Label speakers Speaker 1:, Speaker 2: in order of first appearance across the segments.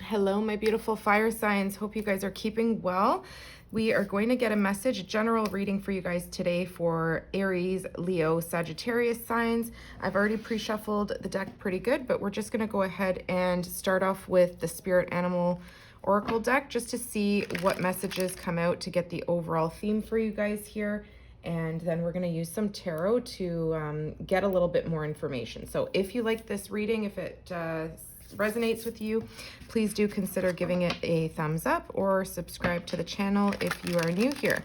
Speaker 1: Hello, my beautiful fire signs. Hope you guys are keeping well. We are going to get a message, a general reading for you guys today for Aries, Leo, Sagittarius signs. I've already pre-shuffled the deck pretty good, but we're just going to go ahead and start off with the Spirit Animal Oracle deck just to see what messages come out to get the overall theme for you guys here. And then we're going to use some tarot to get a little bit more information. So if you like this reading, if it resonates with you, please do consider giving it a thumbs up or subscribe to the channel if you are new here.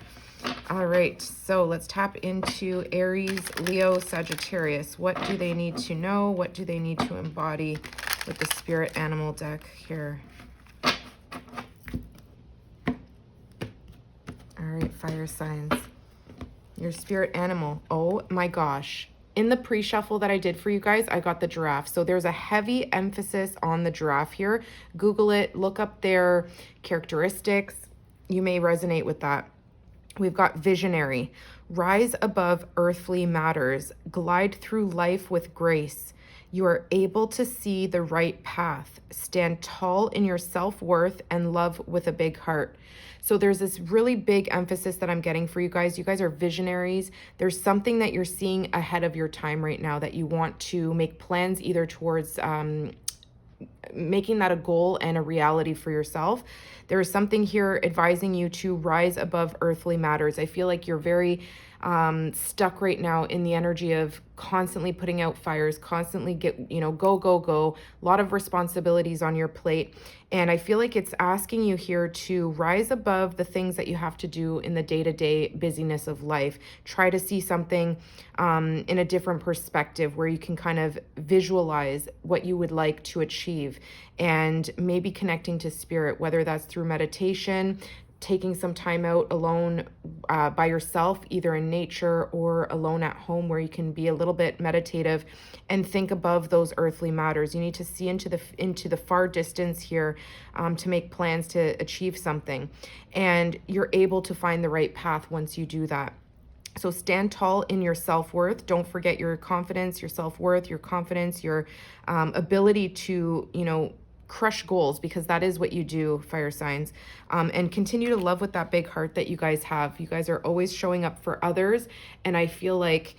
Speaker 1: All right, so let's tap into Aries, Leo, Sagittarius. What do they need to know? What do they need to embody with the Spirit Animal deck here? All right, fire signs. Your spirit animal. Oh my gosh. In the pre-shuffle that I did for you guys, I got the giraffe. So there's a heavy emphasis on the giraffe here. Google it, look up their characteristics. You may resonate with that. We've got visionary. Rise above earthly matters. Glide through life with grace. You are able to see the right path. Stand tall in your self-worth and love with a big heart. So there's this really big emphasis that I'm getting for you guys. You guys are visionaries. There's something that you're seeing ahead of your time right now that you want to make plans either towards making that a goal and a reality for yourself. There is something here advising you to rise above earthly matters. I feel like you're very stuck right now in the energy of constantly putting out fires, constantly go. A lot of responsibilities on your plate. And I feel like it's asking you here to rise above the things that you have to do in the day-to-day busyness of life. Try to see something in a different perspective where you can kind of visualize what you would like to achieve, and maybe connecting to spirit, whether that's through meditation, taking some time out alone by yourself, either in nature or alone at home, where you can be a little bit meditative and think above those earthly matters. You need to see into the far distance here to make plans to achieve something, and you're able to find the right path once you do that. So stand tall in your self-worth. Don't forget your confidence, your self-worth, your confidence, your ability to, crush goals, because that is what you do, fire signs. And continue to love with that big heart that you guys have. You guys are always showing up for others. And I feel like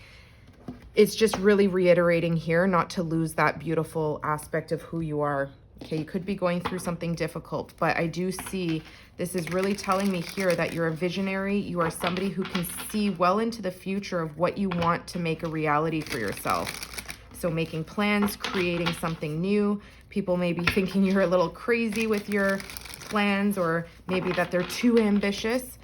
Speaker 1: it's just really reiterating here not to lose that beautiful aspect of who you are. Okay, you could be going through something difficult, but I do see this is really telling me here that you're a visionary. You are somebody who can see well into the future of what you want to make a reality for yourself. So making plans, creating something new. People may be thinking you're a little crazy with your plans, or maybe that they're too ambitious.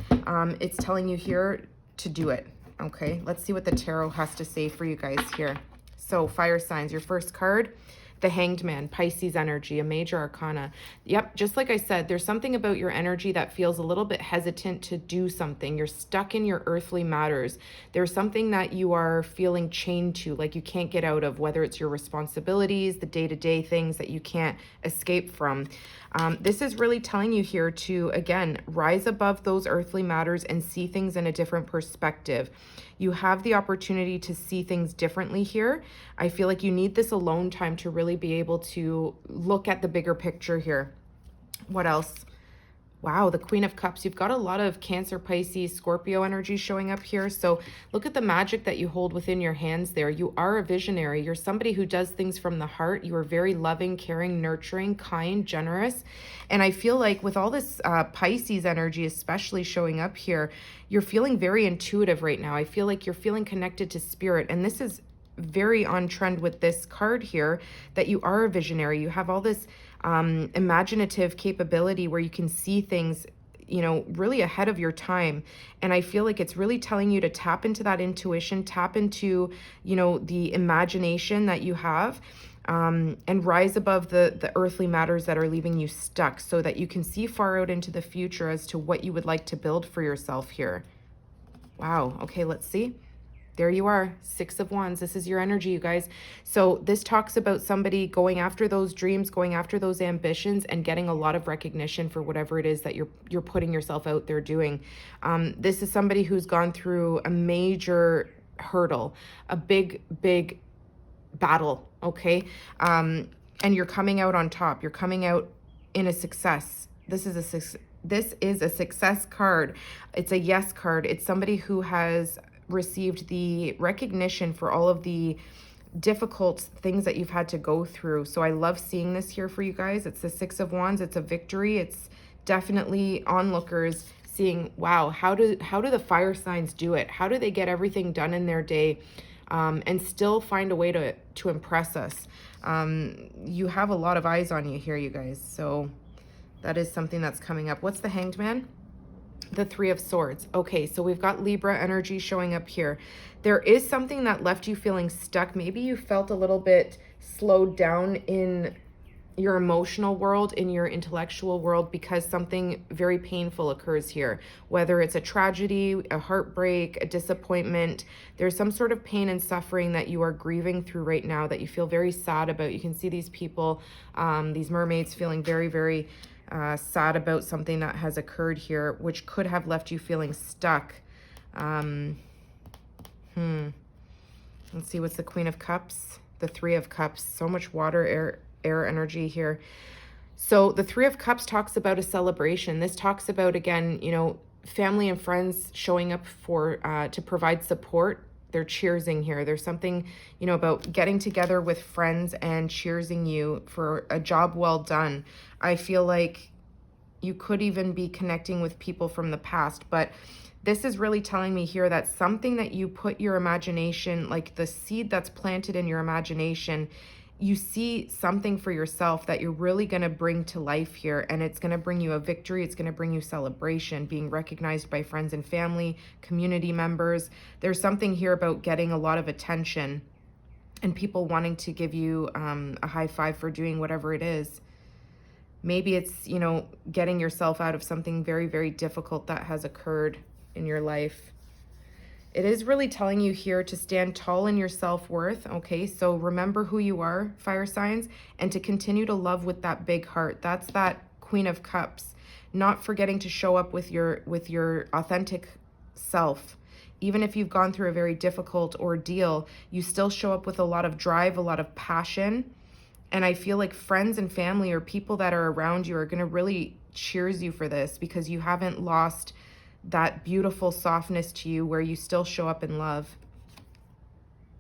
Speaker 1: It's telling you here to do it. Okay, let's see what the tarot has to say for you guys here. So fire signs, your first card, the Hanged Man, Pisces energy, a major arcana. Yep, just like I said, there's something about your energy that feels a little bit hesitant to do something. You're stuck in your earthly matters. There's something that you are feeling chained to, like you can't get out of, whether it's your responsibilities, the day-to-day things that you can't escape from. This is really telling you here to, again, rise above those earthly matters and see things in a different perspective. You have the opportunity to see things differently here. I feel like you need this alone time to really be able to look at the bigger picture here. What else? Wow, the Queen of Cups. You've got a lot of Cancer, Pisces, Scorpio energy showing up here. So look at the magic that you hold within your hands there. You are a visionary. You're somebody who does things from the heart. You are very loving, caring, nurturing, kind, generous. And I feel like with all this Pisces energy especially showing up here, you're feeling very intuitive right now. I feel like you're feeling connected to spirit. And this is very on trend with this card here, that you are a visionary. You have all this imaginative capability where you can see things, really ahead of your time. And I feel like it's really telling you to tap into that intuition, tap into, the imagination that you have, and rise above the earthly matters that are leaving you stuck, so that you can see far out into the future as to what you would like to build for yourself here. Wow. Okay, let's see. There you are, Six of Wands. This is your energy, you guys. So this talks about somebody going after those dreams, going after those ambitions, and getting a lot of recognition for whatever it is that you're putting yourself out there doing. This is somebody who's gone through a major hurdle, a big battle, okay? And you're coming out on top. You're coming out in a success. This is a success card. It's a yes card. It's somebody who has received the recognition for all of the difficult things that you've had to go through. So I love seeing this here for you guys. It's the Six of Wands. It's a victory. It's definitely onlookers seeing, wow, how do the fire signs do it? How do they get everything done in their day and still find a way to impress us? You have a lot of eyes on you here, you guys. So that is something that's coming up. What's the Hanged Man? The Three of Swords. Okay, so we've got Libra energy showing up here. There is something that left you feeling stuck. Maybe you felt a little bit slowed down in your emotional world, in your intellectual world, because something very painful occurs here. Whether it's a tragedy, a heartbreak, a disappointment, there's some sort of pain and suffering that you are grieving through right now that you feel very sad about. You can see these people, these mermaids, feeling very, very sad about something that has occurred here, which could have left you feeling stuck. Let's see, what's the Queen of Cups? The Three of Cups. So much water, air energy here. So the Three of Cups talks about a celebration. This talks about, again, you know, family and friends showing up for to provide support. They're cheersing here. There's something, you know, about getting together with friends and cheersing you for a job well done. I feel like you could even be connecting with people from the past, but this is really telling me here that something that you put your imagination, like the seed that's planted in your imagination, you see something for yourself that you're really going to bring to life here, and it's going to bring you a victory. It's going to bring you celebration, being recognized by friends and family, community members. There's something here about getting a lot of attention and people wanting to give you a high five for doing whatever it is. Maybe it's, you know, getting yourself out of something very, very difficult that has occurred in your life. It is really telling you here to stand tall in your self-worth, okay? So remember who you are, fire signs, and to continue to love with that big heart. That's that Queen of Cups. Not forgetting to show up with your authentic self. Even if you've gone through a very difficult ordeal, you still show up with a lot of drive, a lot of passion. And I feel like friends and family or people that are around you are going to really cheers you for this, because you haven't lost that beautiful softness to you where you still show up in love.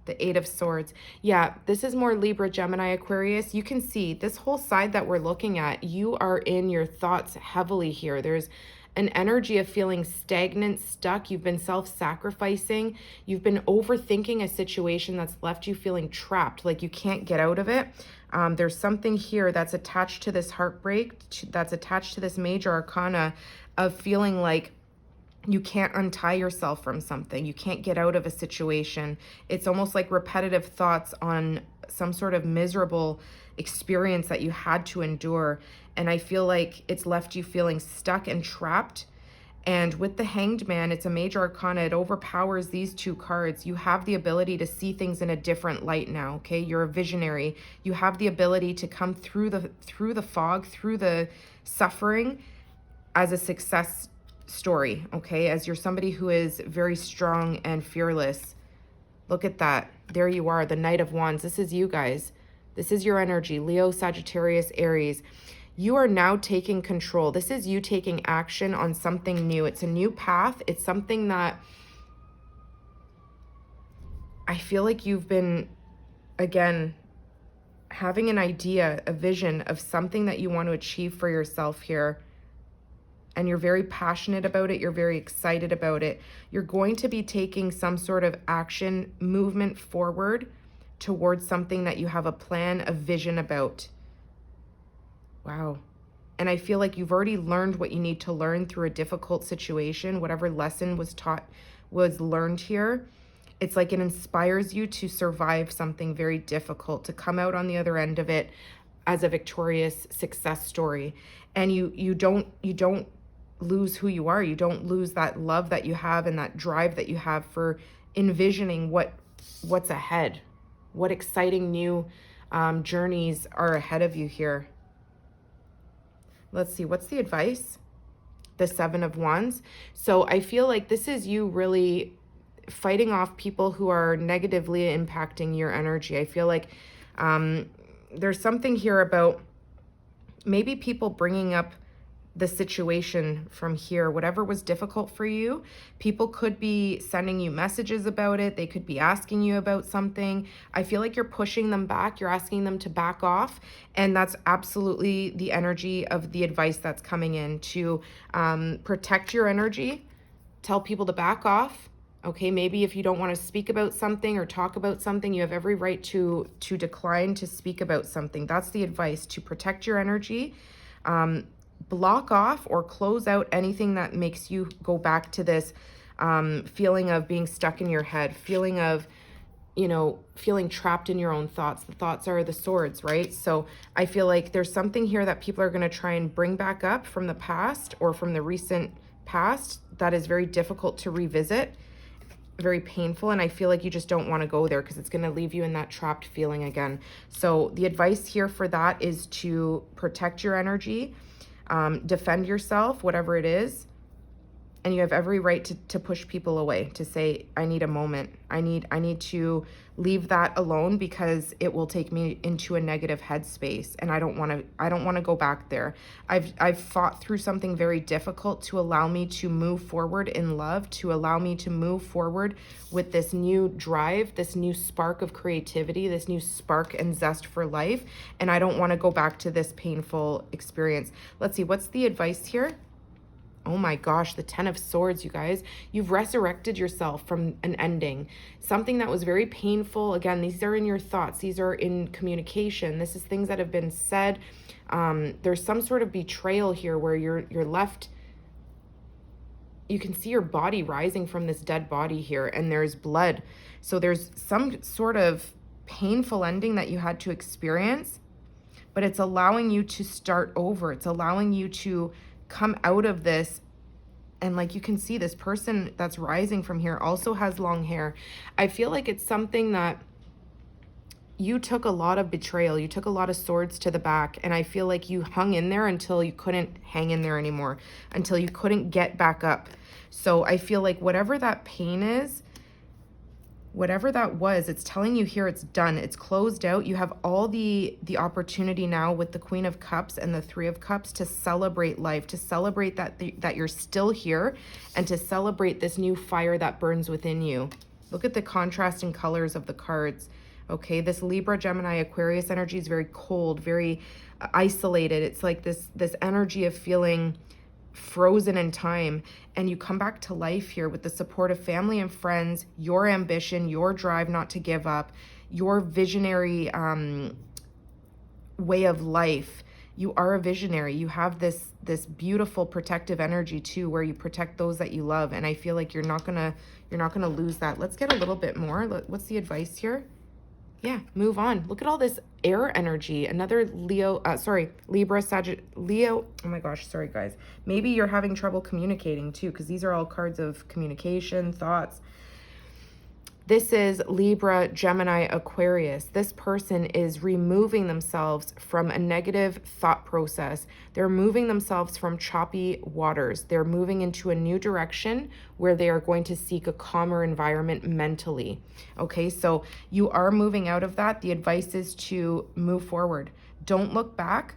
Speaker 1: The Eight of Swords. Yeah, this is more Libra, Gemini, Aquarius. You can see this whole side that we're looking at, you are in your thoughts heavily here. There's an energy of feeling stagnant, stuck. You've been self-sacrificing. You've been overthinking a situation that's left you feeling trapped, like you can't get out of it. There's something here that's attached to this heartbreak, that's attached to this major arcana of feeling like you can't untie yourself from something. You can't get out of a situation. It's almost like repetitive thoughts on some sort of miserable experience that you had to endure. And I feel like it's left you feeling stuck and trapped. And with the Hanged Man, it's a major arcana. It overpowers these two cards. You have the ability to see things in a different light now, okay? You're a visionary. You have the ability to come through the fog, through the suffering as a success story, okay? As you're somebody who is very strong and fearless. Look at that. There you are, the Knight of Wands. This is you guys. This is your energy. Leo, Sagittarius, Aries. You are now taking control. This is you taking action on something new. It's a new path. It's something that I feel like you've been, again, having an idea, a vision of something that you want to achieve for yourself here. And you're very passionate about it. You're very excited about it. You're going to be taking some sort of action, movement forward towards something that you have a plan, a vision about. Wow. And I feel like you've already learned what you need to learn through a difficult situation. Whatever lesson was learned here. It's like it inspires you to survive something very difficult, to come out on the other end of it as a victorious success story. And you don't lose who you are. You don't lose that love that you have and that drive that you have for envisioning what's ahead. What exciting new journeys are ahead of you here. Let's see, what's the advice? The Seven of Wands. So I feel like this is you really fighting off people who are negatively impacting your energy. I feel like there's something here about maybe people bringing up the situation from here, whatever was difficult for you, people could be sending you messages about it. They could be asking you about something. I feel like you're pushing them back. You're asking them to back off. And that's absolutely the energy of the advice that's coming in, to protect your energy, tell people to back off. Okay, maybe if you don't want to speak about something or talk about something, you have every right to decline to speak about something. That's the advice, to protect your energy. Block off or close out anything that makes you go back to this feeling of being stuck in your head, feeling of, feeling trapped in your own thoughts. The thoughts are the swords, right? So I feel like there's something here that people are going to try and bring back up from the past or from the recent past that is very difficult to revisit, very painful. And I feel like you just don't want to go there because it's going to leave you in that trapped feeling again. So the advice here for that is to protect your energy, defend yourself, whatever it is. And you have every right to push people away, to say, I need a moment. I need to leave that alone because it will take me into a negative headspace. And I don't want to go back there. I've fought through something very difficult to allow me to move forward in love, to allow me to move forward with this new drive, this new spark of creativity, this new spark and zest for life. And I don't want to go back to this painful experience. Let's see, what's the advice here? Oh my gosh, the 10 of Swords, you guys. You've resurrected yourself from an ending. Something that was very painful. Again, these are in your thoughts. These are in communication. This is things that have been said. There's some sort of betrayal here where you're left. You can see your body rising from this dead body here, and there's blood. So there's some sort of painful ending that you had to experience, but it's allowing you to start over. It's allowing you to come out of this. And like you can see, this person that's rising from here also has long hair. I feel like it's something that you took a lot of betrayal. You took a lot of swords to the back. And I feel like you hung in there until you couldn't hang in there anymore, until you couldn't get back up. So I feel like whatever that pain is, whatever that was, it's telling you here it's done. It's closed out. You have all the opportunity now with the Queen of Cups and the Three of Cups to celebrate life, to celebrate that you're still here, and to celebrate this new fire that burns within you. Look at the contrasting colors of the cards. Okay, this Libra, Gemini, Aquarius energy is very cold, very isolated. It's like this energy of feeling frozen in time, and you come back to life here with the support of family and friends, your ambition, your drive not to give up, your visionary way of life. You are a visionary. You have this beautiful protective energy too, where you protect those that you love, and I feel like you're not gonna lose that. Let's get a little bit more. What's the advice here? Yeah, move on. Look at all this air energy. Another Libra, Leo. Oh my gosh, sorry guys. Maybe you're having trouble communicating too, because these are all cards of communication, thoughts. This is Libra, Gemini, Aquarius. This person is removing themselves from a negative thought process. They're moving themselves from choppy waters. They're moving into a new direction where they are going to seek a calmer environment mentally. Okay, so you are moving out of that. The advice is to move forward. Don't look back.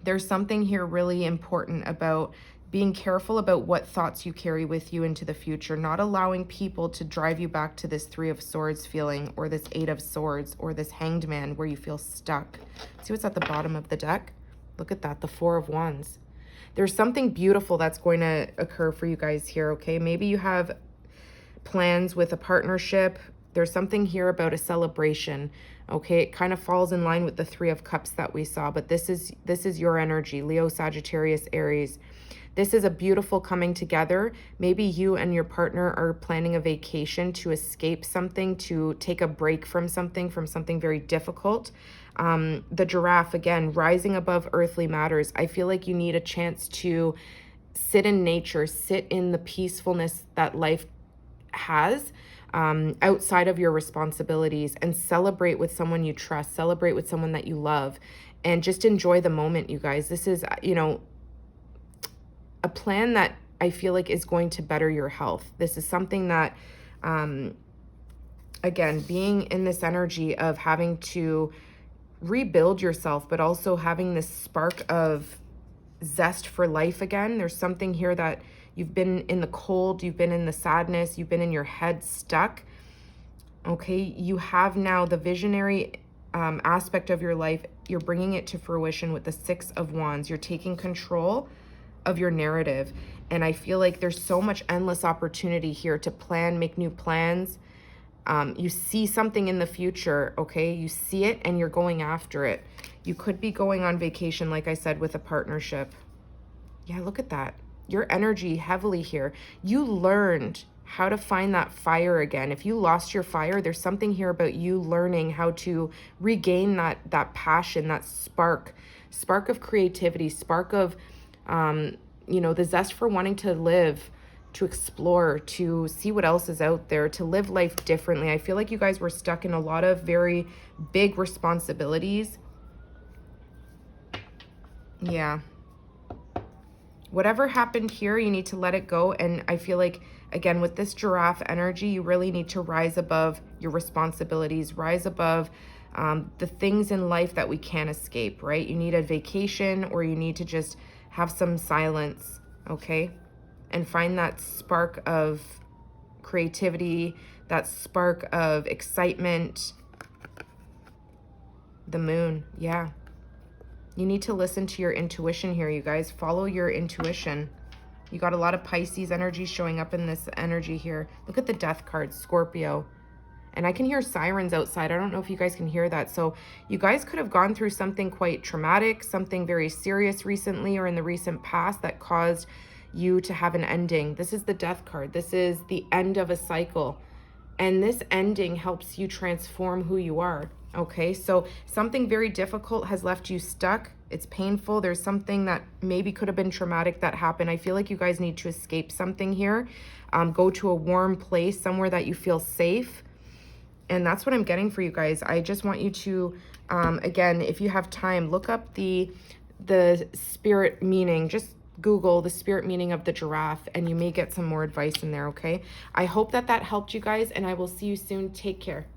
Speaker 1: There's something here really important about being careful about what thoughts you carry with you into the future, not allowing people to drive you back to this Three of Swords feeling, or this Eight of Swords, or this Hanged Man where you feel stuck. See what's at the bottom of the deck? Look at that, the Four of Wands. There's something beautiful that's going to occur for you guys here, okay? Maybe you have plans with a partnership. There's something here about a celebration, okay? It kind of falls in line with the Three of Cups that we saw, but this is your energy, Leo, Sagittarius, Aries. This is a beautiful coming together. Maybe you and your partner are planning a vacation to escape something, to take a break from something very difficult. The giraffe, again, rising above earthly matters. I feel like you need a chance to sit in nature, sit in the peacefulness that life has, outside of your responsibilities, and celebrate with someone you trust, celebrate with someone that you love, and just enjoy the moment, you guys. This is, a plan that I feel like is going to better your health. This is something that, again, being in this energy of having to rebuild yourself, but also having this spark of zest for life again. There's something here that you've been in the cold, you've been in the sadness, you've been in your head stuck. Okay, you have now the visionary aspect of your life. You're bringing it to fruition with the 6 of Wands. You're taking control of your narrative. And I feel like there's so much endless opportunity here to plan, make new plans. You see something in the future, okay? You see it and you're going after it. You could be going on vacation, like I said, with a partnership. Yeah, look at that. Your energy heavily here. You learned how to find that fire again. If you lost your fire, there's something here about you learning how to regain that passion, that spark of creativity, spark of, you know, the zest for wanting to live, to explore, to see what else is out there, to live life differently. I feel like you guys were stuck in a lot of very big responsibilities. Yeah. Whatever happened here, you need to let it go. And I feel like, again, with this giraffe energy, you really need to rise above your responsibilities, rise above the things in life that we can't escape, right? You need a vacation, or you need to just have some silence, okay? And find that spark of creativity, that spark of excitement. The moon, yeah. You need to listen to your intuition here, you guys. Follow your intuition. You got a lot of Pisces energy showing up in this energy here. Look at the death card, Scorpio. And I can hear sirens outside. I don't know if you guys can hear that. So you guys could have gone through something quite traumatic, something very serious recently or in the recent past that caused you to have an ending. This is the death card. This is the end of a cycle. And this ending helps you transform who you are. Okay, so something very difficult has left you stuck. It's painful. There's something that maybe could have been traumatic that happened. I feel like you guys need to escape something here. Go to a warm place, somewhere that you feel safe. And that's what I'm getting for you guys. I just want you to, again, if you have time, look up the spirit meaning. Just Google the spirit meaning of the giraffe, and you may get some more advice in there, okay? I hope that helped you guys, and I will see you soon. Take care.